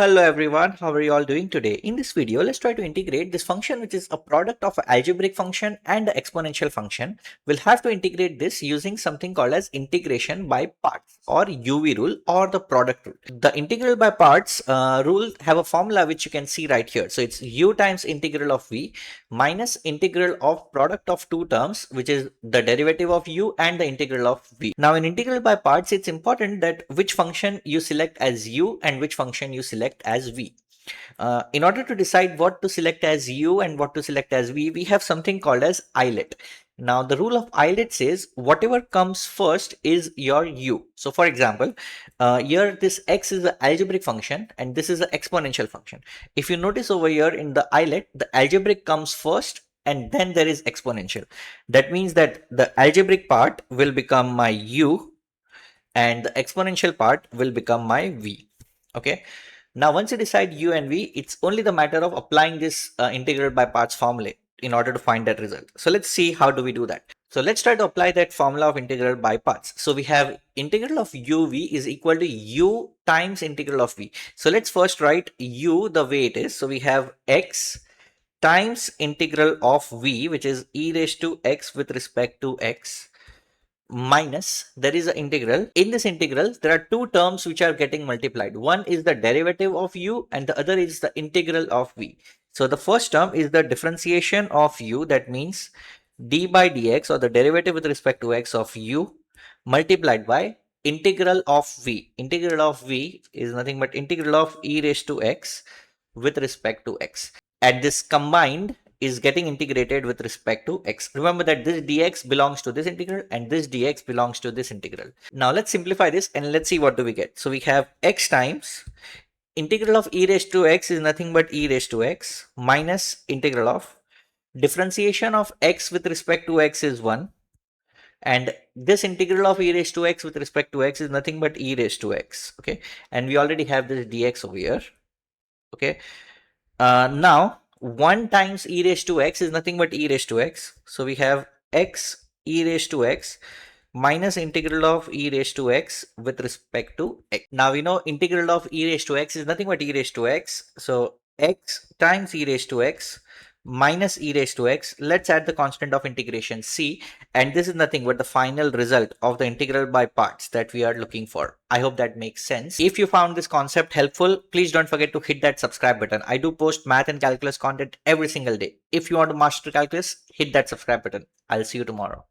Hello everyone, how are you all doing today? In this video, let's try to integrate this function which is a product of an algebraic function and an exponential function. We'll have to integrate this using something called as integration by parts or UV rule or the product rule. The integral by parts rule have a formula which you can see right here. So it's u times integral of v minus integral of product of two terms, which is the derivative of u and the integral of v. Now in integral by parts, it's important that which function you select as u and which function you select as v. In order to decide what to select as u and what to select as v, we have something called as islet. Now the rule of islet says whatever comes first is your u. So for example, here this x is an algebraic function and this is an exponential function. If you notice over here in the islet, the algebraic comes first and then there is exponential. That means that the algebraic part will become my u and the exponential part will become my v. Okay. Now, once you decide u and v, it's only the matter of applying this integral by parts formula in order to find that result. So let's see how do we do that. So let's try to apply that formula of integral by parts. So we have integral of uv is equal to u times integral of v. So let's first write u the way it is. So we have x times integral of v, which is e raised to x with respect to x, minus there is an integral. In this integral there are two terms which are getting multiplied. One is the derivative of u and the other is the integral of v. So the first term is the differentiation of u, that means d by dx or the derivative with respect to x of u multiplied by integral of v. Integral of v is nothing but integral of e raised to x with respect to x, and this combined is getting integrated with respect to x. Remember that this dx belongs to this integral and this dx belongs to this integral. Now let's simplify this and let's see what do we get. So we have x times integral of e raised to x is nothing but e raised to x minus integral of differentiation of x with respect to x is 1, and this integral of e raised to x with respect to x is nothing but e raised to x. Okay, and we already have this dx over here. Okay, now 1 times e raised to x is nothing but e raised to x. So we have x e raised to x minus integral of e raised to x with respect to x. Now we know integral of e raised to x is nothing but e raised to x. So x times e raised to x minus e raised to x. Let's add the constant of integration c, and this is nothing but the final result of the integral by parts that we are looking for. I hope that makes sense. If you found this concept helpful, please don't forget to hit that subscribe button. I do post math and calculus content every single day. If you want to master calculus, hit that subscribe button. I'll see you tomorrow.